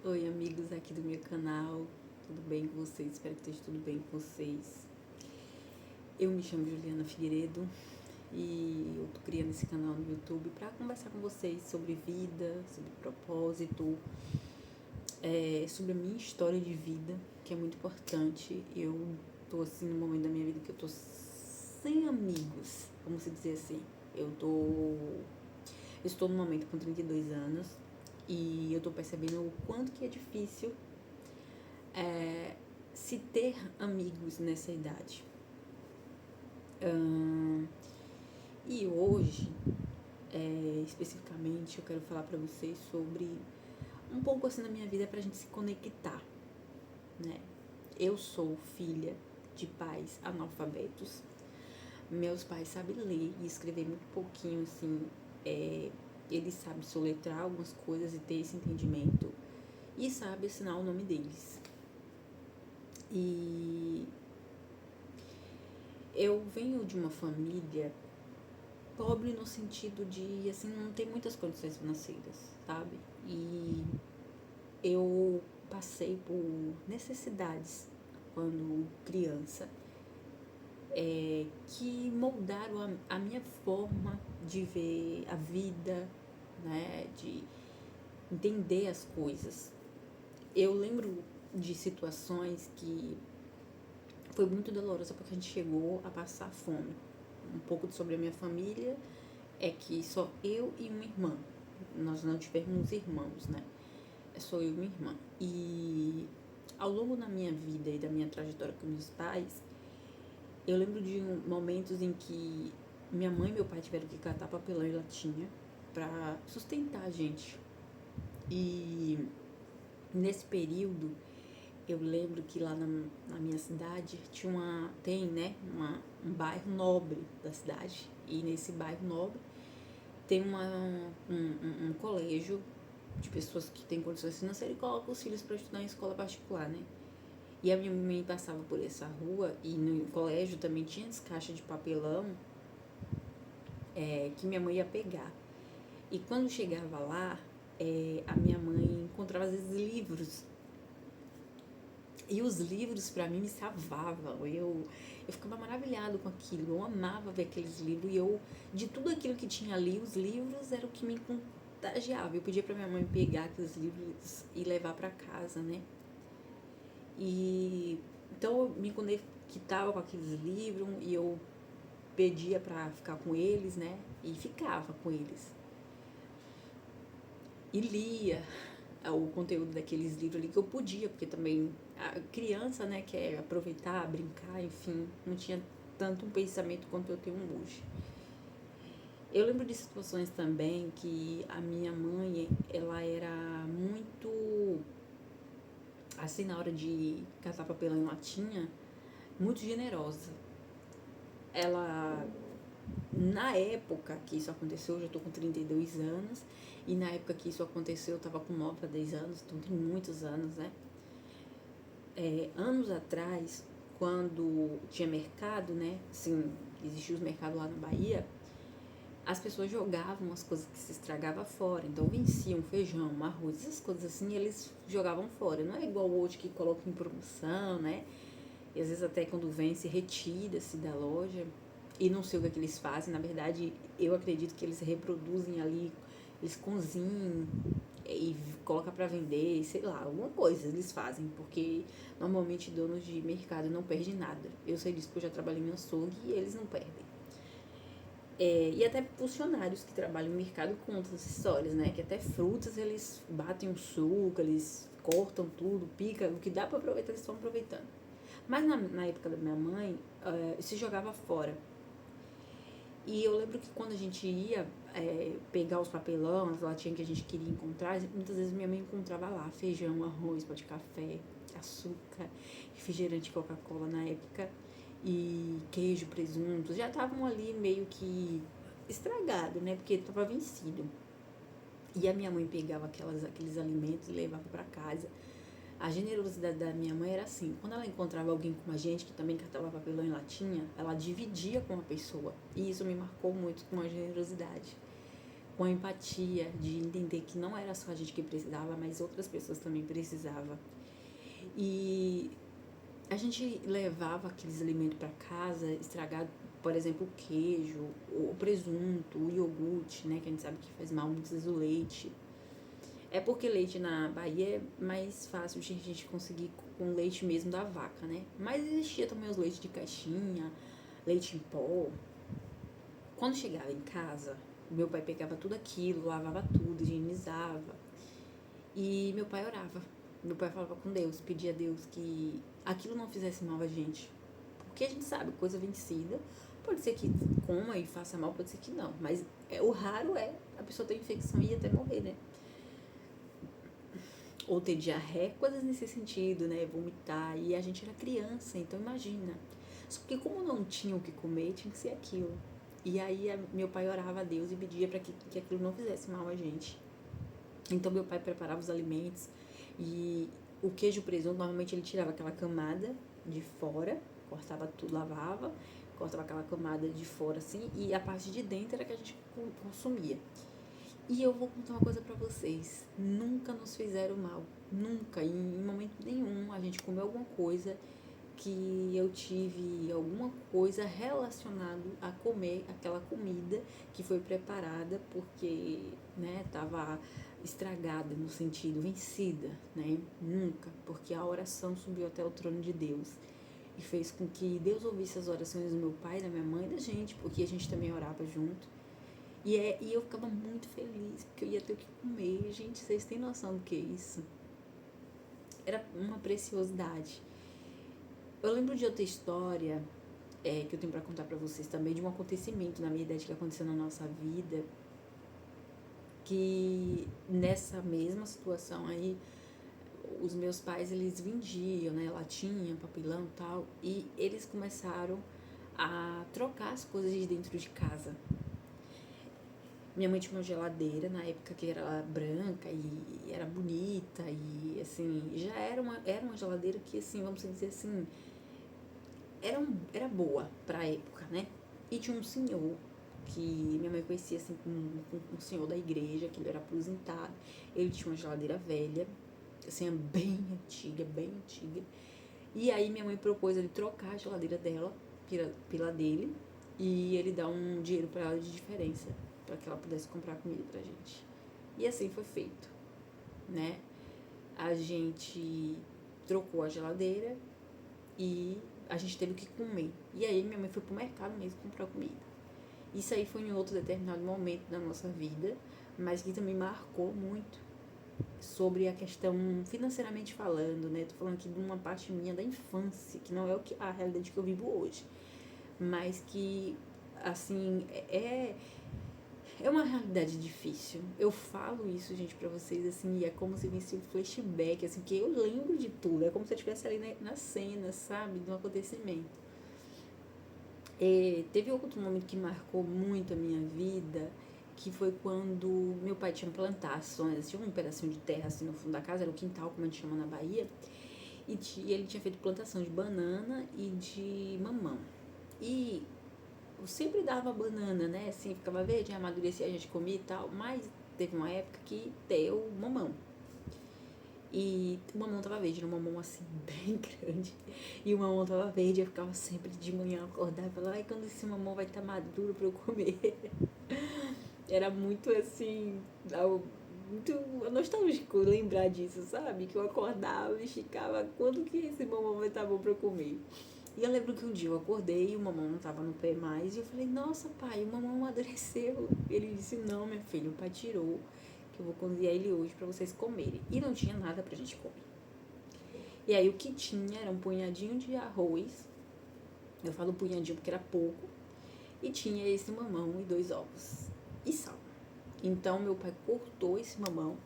Oi, amigos aqui do meu canal, tudo bem com vocês? Espero que esteja tudo bem com vocês. Eu me chamo Juliana Figueiredo e eu tô criando esse canal no YouTube para conversar com vocês sobre vida, sobre propósito, sobre a minha história de vida, que é muito importante. Eu tô assim no momento da minha vida que eu tô sem amigos, vamos dizer assim. Estou no momento com 32 anos e eu tô percebendo o quanto que é difícil se ter amigos nessa idade. E hoje, especificamente, eu quero falar pra vocês sobre um pouco assim da minha vida pra gente se conectar, né? Eu sou filha de pais analfabetos. Meus pais sabem ler e escrever muito pouquinho, assim. Eles sabem soletrar algumas coisas e ter esse entendimento. E sabem assinar o nome deles. E eu venho de uma família pobre no sentido de, assim, não ter muitas condições financeiras, sabe? E eu passei por necessidades quando criança, que moldaram a minha forma de ver a vida, né? De entender as coisas. Eu lembro de situações que foi muito dolorosa porque a gente chegou a passar fome. Um pouco sobre a minha família é que só eu e uma irmã. Nós não tivemos irmãos, né? É só eu e minha irmã. E ao longo da minha vida e da minha trajetória com meus pais, eu lembro de momentos em que minha mãe e meu pai tiveram que catar papelão e latinha para sustentar a gente. E nesse período, eu lembro que lá na minha cidade tem, né, um bairro nobre da cidade. E nesse bairro nobre tem um colégio de pessoas que têm condições financeiras e colocam os filhos para estudar em escola particular, né? E a minha mãe passava por essa rua e no colégio também tinha as caixas de papelão que minha mãe ia pegar. E quando chegava lá, a minha mãe encontrava às vezes livros. E os livros para mim me salvavam. Eu ficava maravilhado com aquilo. Eu amava ver aqueles livros. E de tudo aquilo que tinha ali, os livros eram o que me contagiava. Eu pedia para minha mãe pegar aqueles livros e levar para casa, né? E então eu me conectava com aqueles livros e eu pedia para ficar com eles, né? E ficava com eles. E lia o conteúdo daqueles livros ali que eu podia, porque também a criança, né, quer aproveitar, brincar, enfim, não tinha tanto um pensamento quanto eu tenho hoje. Eu lembro de situações também que a minha mãe, ela era muito, assim, na hora de catar papelão em latinha, muito generosa. Ela, na época que isso aconteceu, eu já tô com 32 anos, e na época que isso aconteceu eu tava com 9 a 10 anos, então tem muitos anos, né? Anos atrás, quando tinha mercado, né? Assim, existia os mercados lá na Bahia, as pessoas jogavam as coisas que se estragavam fora. Então venciam feijão, arroz, essas coisas assim, eles jogavam fora. Não é igual hoje que coloca em promoção, né? E às vezes até quando vence, retira-se da loja. E não sei o que eles fazem. Na verdade, eu acredito que eles reproduzem ali, eles cozinham e coloca para vender, sei lá, alguma coisa eles fazem, porque normalmente donos de mercado não perdem nada. Eu sei disso porque eu já trabalhei em açougue e eles não perdem. E até funcionários que trabalham no mercado contam essas histórias, né? Que até frutas eles batem um suco, eles cortam tudo, pica, o que dá para aproveitar eles estão aproveitando. Mas na época da minha mãe, se jogava fora. E eu lembro que quando a gente ia pegar os papelão, as latinhas que a gente queria encontrar, muitas vezes minha mãe encontrava lá feijão, arroz, pó de café, açúcar, refrigerante Coca-Cola na época, e queijo, presunto. Já estavam ali meio que estragado, né? Porque estava vencido. E a minha mãe pegava aqueles alimentos e levava para casa. A generosidade da minha mãe era assim, quando ela encontrava alguém como a gente, que também catava papelão em latinha, ela dividia com a pessoa. E isso me marcou muito com a generosidade. com a empatia de entender que não era só a gente que precisava, mas outras pessoas também precisavam. E a gente levava aqueles alimentos para casa estragado, por exemplo, o queijo, o presunto, o iogurte, né, que a gente sabe que faz mal, muitas vezes o leite. É porque leite na Bahia é mais fácil de a gente conseguir com leite mesmo da vaca, né? Mas existia também os leites de caixinha, leite em pó. Quando chegava em casa, meu pai pegava tudo aquilo, lavava tudo, higienizava. E meu pai orava. Meu pai falava com Deus, pedia a Deus que aquilo não fizesse mal a gente. Porque a gente sabe, coisa vencida, pode ser que coma e faça mal, pode ser que não. Mas o raro é a pessoa ter infecção e até morrer, né? Ou ter diarreia, coisas nesse sentido, né? Vomitar. E a gente era criança, então imagina. Só que como não tinha o que comer, tinha que ser aquilo. E aí meu pai orava a Deus e pedia para que aquilo não fizesse mal a gente. Então meu pai preparava os alimentos e o queijo presunto, normalmente ele tirava aquela camada de fora, cortava tudo, lavava, cortava aquela camada de fora assim, e a parte de dentro era que a gente consumia. E eu vou contar uma coisa pra vocês, nunca nos fizeram mal, nunca, em momento nenhum a gente comeu alguma coisa que eu tive alguma coisa relacionada a comer aquela comida que foi preparada porque, né, tava estragada no sentido vencida, né? Nunca, porque a oração subiu até o trono de Deus e fez com que Deus ouvisse as orações do meu pai, da minha mãe, da gente, porque a gente também orava junto. E eu ficava muito feliz, porque eu ia ter o que comer. Gente, vocês têm noção do que é isso? Era uma preciosidade. Eu lembro de outra história que eu tenho pra contar pra vocês também, de um acontecimento, na verdade, que aconteceu na nossa vida, que nessa mesma situação aí, os meus pais, eles vendiam, né, latinha, papelão e tal, e eles começaram a trocar as coisas de dentro de casa. Minha mãe tinha uma geladeira na época que era branca e era bonita e assim, já era uma geladeira que assim, vamos dizer assim, era boa pra época, né? E tinha um senhor que minha mãe conhecia assim um senhor da igreja, que ele era aposentado. Ele tinha uma geladeira velha, assim, bem antiga, bem antiga. E aí minha mãe propôs ele trocar a geladeira dela pela dele e ele dar um dinheiro pra ela de diferença, para que ela pudesse comprar comida pra gente. E assim foi feito, né? A gente trocou a geladeira e a gente teve que comer. E aí minha mãe foi pro mercado mesmo comprar comida. Isso aí foi em outro determinado momento da nossa vida, mas que também marcou muito sobre a questão financeiramente falando, né? Tô falando aqui de uma parte minha da infância, que não é a realidade que eu vivo hoje, mas que, assim, é uma realidade difícil. Eu falo isso, gente, pra vocês, assim, e é como se visse um flashback, assim, que eu lembro de tudo. É como se eu estivesse ali na cena, sabe, do acontecimento. Teve outro momento que marcou muito a minha vida, que foi quando meu pai tinha plantações, tinha um pedacinho de terra assim no fundo da casa, era o quintal, como a gente chama na Bahia, e ele tinha feito plantação de banana e de mamão. E eu sempre dava banana, né? Assim, ficava verde, amadurecia, a gente comia e tal. Mas teve uma época que deu mamão. E o mamão tava verde, era um mamão assim, bem grande. E o mamão tava verde, eu ficava sempre de manhã acordar e falava, ai, quando esse mamão vai estar maduro pra eu comer? Era muito assim, muito nostálgico lembrar disso, sabe? Que eu acordava e ficava, quando que esse mamão vai estar bom pra eu comer? E eu lembro que um dia eu acordei e o mamão não tava no pé mais. E eu falei, nossa, pai, o mamão amadureceu. Ele disse, não, minha filha, o pai tirou, que eu vou cozinhar ele hoje pra vocês comerem. E não tinha nada pra gente comer. E aí o que tinha era um punhadinho de arroz. Eu falo punhadinho porque era pouco. E tinha esse mamão e 2 ovos. E sal. Então meu pai cortou esse mamão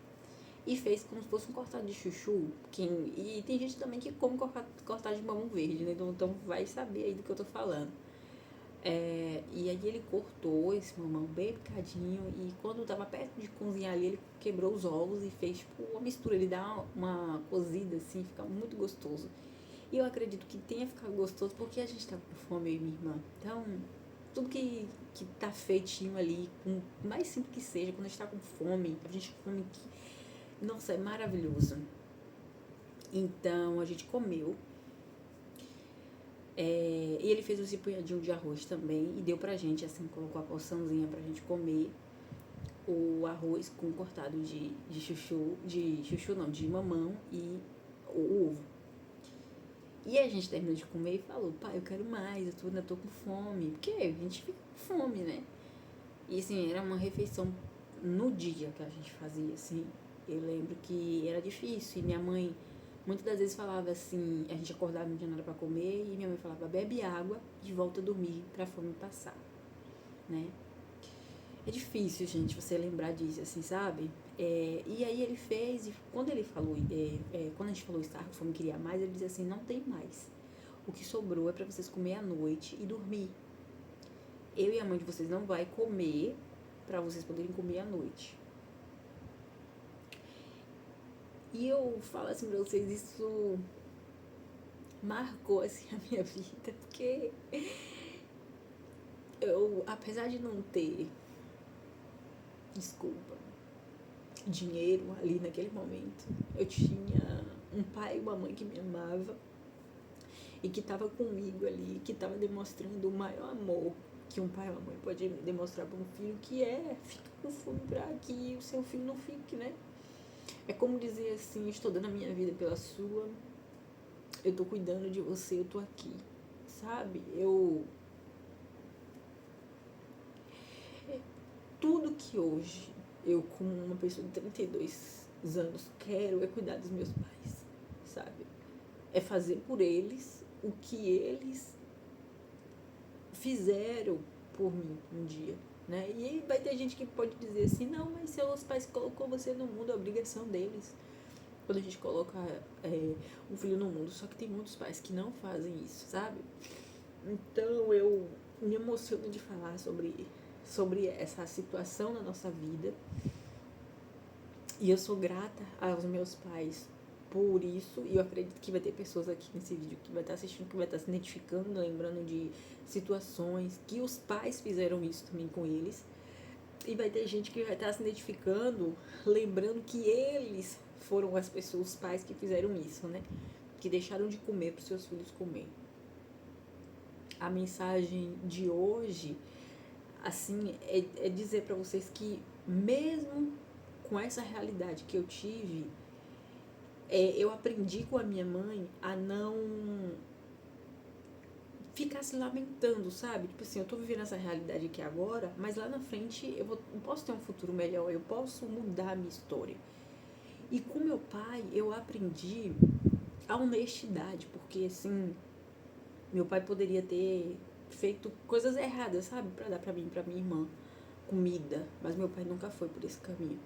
e fez como se fosse um cortado de chuchu. E tem gente também que come cortado de mamão verde, né? Então vai saber aí do que eu tô falando. E aí ele cortou esse mamão bem picadinho e quando tava perto de cozinhar ali, ele quebrou os ovos e fez tipo uma mistura. Ele dá uma cozida assim, fica muito gostoso. E eu acredito que tenha ficado gostoso porque a gente tava com fome, eu e minha irmã. Então, tudo que tá feitinho ali, com mais simples que seja, quando a gente tá com fome, a gente come que, nossa, é maravilhoso. Então a gente comeu. E ele fez esse punhadinho de arroz também e deu pra gente, assim, colocou a porçãozinha pra gente comer o arroz com cortado de chuchu não, de mamão e o ovo. E a gente terminou de comer e falou, pai, eu quero mais, ainda tô com fome. Porque a gente fica com fome, né? E assim, era uma refeição no dia que a gente fazia, assim. Eu lembro que era difícil e minha mãe muitas das vezes falava assim, a gente acordava, não tinha nada pra comer e minha mãe falava, bebe água e volta a dormir pra fome passar, né? É difícil, gente, você lembrar disso, assim, sabe? E aí ele fez, e quando ele falou, quando a gente falou estar com fome, queria mais, ele dizia assim, não tem mais. O que sobrou é pra vocês comer à noite e dormir. Eu e a mãe de vocês não vai comer pra vocês poderem comer à noite. E eu falo assim pra vocês, isso marcou assim a minha vida, porque eu, apesar de não ter, desculpa, dinheiro ali naquele momento, eu tinha um pai e uma mãe que me amava e que estava comigo ali, que estava demonstrando o maior amor que um pai e uma mãe pode demonstrar para um filho, que é ficar com fome para que o seu filho não fique, né? É como dizer assim, estou dando a minha vida pela sua, eu tô cuidando de você, eu tô aqui, sabe? Tudo que hoje eu, como uma pessoa de 32 anos, quero é cuidar dos meus pais, sabe? É fazer por eles o que eles fizeram por mim um dia, né? E aí vai ter gente que pode dizer assim, não, mas seus pais colocou você no mundo, é obrigação deles. Quando a gente coloca um filho no mundo, só que tem muitos pais que não fazem isso, sabe? Então eu me emociono de falar sobre essa situação na nossa vida. E eu sou grata aos meus pais por isso. E eu acredito que vai ter pessoas aqui nesse vídeo que vai estar assistindo, que vai estar se identificando, lembrando de situações que os pais fizeram isso também com eles. E vai ter gente que vai estar se identificando, lembrando que eles foram as pessoas, os pais que fizeram isso, né? Que deixaram de comer para os seus filhos comer. A mensagem de hoje, assim, é dizer para vocês que mesmo com essa realidade que eu tive, eu aprendi com a minha mãe a não ficar se lamentando, sabe? Tipo assim, eu tô vivendo essa realidade aqui agora, mas lá na frente eu posso ter um futuro melhor, eu posso mudar a minha história. E com meu pai eu aprendi a honestidade, porque assim, meu pai poderia ter feito coisas erradas, sabe? Pra dar pra mim e pra minha irmã comida, mas meu pai nunca foi por esse caminho.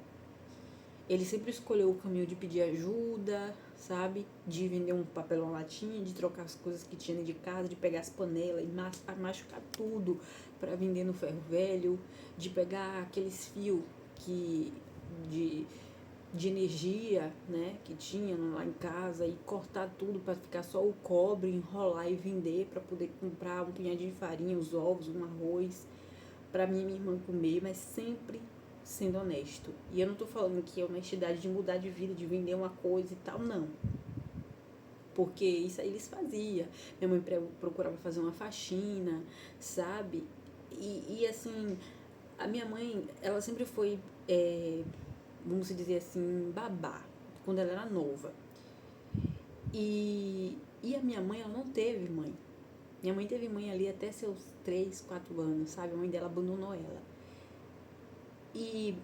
Ele sempre escolheu o caminho de pedir ajuda, sabe? De vender um papel, uma latinha, de trocar as coisas que tinha dentro de casa, de pegar as panelas e machucar tudo para vender no ferro velho, de pegar aqueles fios que de energia, né, que tinha lá em casa e cortar tudo para ficar só o cobre, enrolar e vender para poder comprar um punhadinho de farinha, os ovos, um arroz para mim e minha irmã comer, mas sempre sendo honesto. E eu não tô falando que é honestidade de mudar de vida, de vender uma coisa e tal, não. Porque isso aí eles faziam. Minha mãe procurava fazer uma faxina, sabe? E assim, a minha mãe, ela sempre foi, vamos dizer assim, babá, quando ela era nova. E a minha mãe, ela não teve mãe. Minha mãe teve mãe ali até seus 3, 4 anos, sabe? A mãe dela abandonou ela. E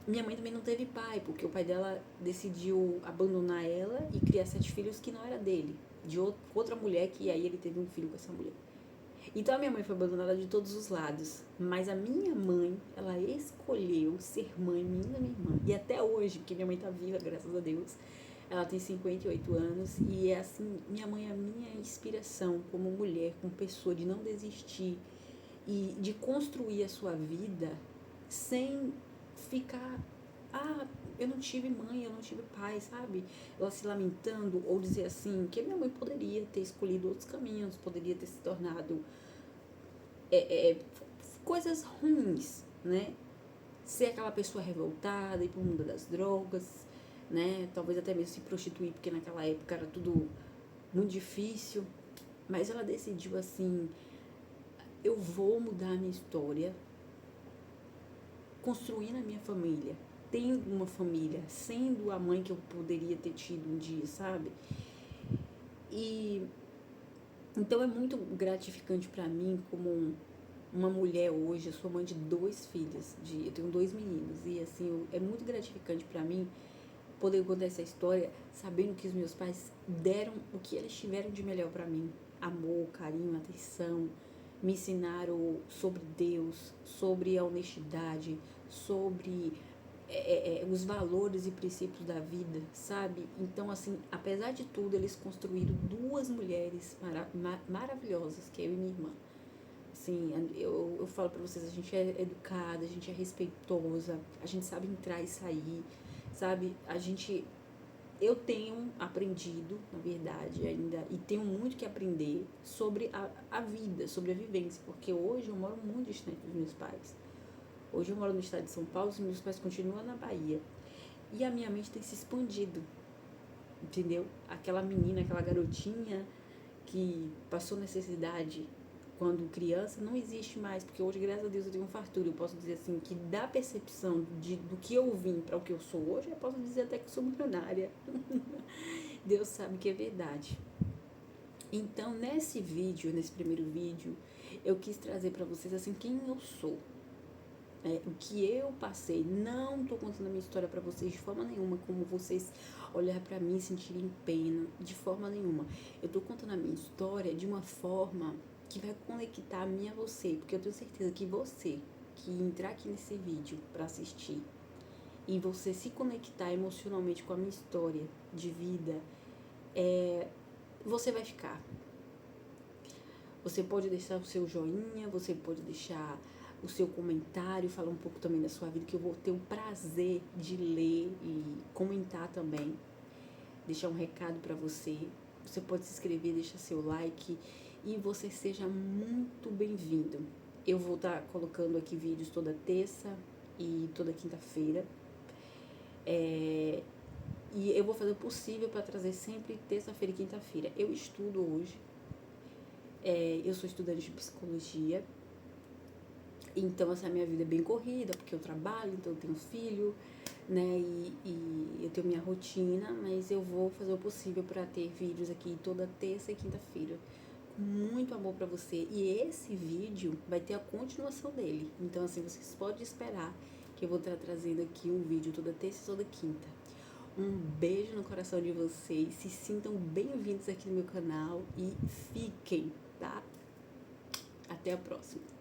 minha mãe também não teve pai, porque o pai dela decidiu abandonar ela e criar 7 filhos que não era dele, de outra mulher, que aí ele teve um filho com essa mulher. Então a minha mãe foi abandonada de todos os lados, mas a minha mãe, ela escolheu ser mãe minha e minha irmã. E até hoje, porque minha mãe tá viva, graças a Deus, ela tem 58 anos e é assim, minha mãe é a minha inspiração como mulher, como pessoa, de não desistir e de construir a sua vida sem ficar, eu não tive mãe, eu não tive pai, sabe? Ela se lamentando ou dizer assim, que minha mãe poderia ter escolhido outros caminhos, poderia ter se tornado coisas ruins, né? Ser aquela pessoa revoltada, ir pro mundo das drogas, né? Talvez até mesmo se prostituir, porque naquela época era tudo muito difícil. Mas ela decidiu assim, eu vou mudar a minha história, construindo a minha família, tendo uma família, sendo a mãe que eu poderia ter tido um dia, sabe? E então é muito gratificante para mim como uma mulher hoje, eu sou mãe de 2 filhas, eu tenho 2 meninos e assim, é muito gratificante para mim poder contar essa história sabendo que os meus pais deram o que eles tiveram de melhor para mim, amor, carinho, atenção, me ensinaram sobre Deus, sobre a honestidade, sobre os valores e princípios da vida, sabe? Então, assim, apesar de tudo, eles construíram 2 mulheres maravilhosas, que é eu e minha irmã. Assim, eu falo pra vocês, a gente é educada, a gente é respeitosa, a gente sabe entrar e sair, sabe? Eu tenho aprendido, na verdade, ainda, e tenho muito que aprender sobre a vida, sobre a vivência, porque hoje eu moro muito distante dos meus pais. Hoje eu moro no estado de São Paulo, os meus pais continuam na Bahia. E a minha mente tem se expandido, entendeu? Aquela menina, aquela garotinha que passou necessidade quando criança não existe mais, porque hoje, graças a Deus, eu tenho fartura. Eu posso dizer assim, que da percepção do que eu vim para o que eu sou hoje, eu posso dizer até que sou milionária. Deus sabe que é verdade. Então, nesse primeiro vídeo, eu quis trazer para vocês assim quem eu sou. O que eu passei. Não tô contando a minha história para vocês de forma nenhuma, como vocês olhar para mim e sentirem pena, de forma nenhuma. Eu tô contando a minha história de uma forma que vai conectar a mim a você, porque eu tenho certeza que você que entrar aqui nesse vídeo para assistir e você se conectar emocionalmente com a minha história de vida, você vai ficar. Você pode deixar o seu joinha, você pode deixar o seu comentário, falar um pouco também da sua vida, que eu vou ter o prazer de ler e comentar também, deixar um recado para você. Você pode se inscrever, deixar seu like e você seja muito bem-vindo. Eu vou estar colocando aqui vídeos toda terça e toda quinta-feira. E eu vou fazer o possível para trazer sempre terça-feira e quinta-feira. Eu estudo hoje. Eu sou estudante de psicologia. Então, essa minha vida é bem corrida, porque eu trabalho, então eu tenho filho, né? E eu tenho minha rotina, mas eu vou fazer o possível para ter vídeos aqui toda terça e quinta-feira. Com muito amor para você. E esse vídeo vai ter a continuação dele. Então, assim, vocês podem esperar que eu vou estar trazendo aqui um vídeo toda terça e toda quinta. Um beijo no coração de vocês. Se sintam bem-vindos aqui no meu canal e fiquem, tá? Até a próxima.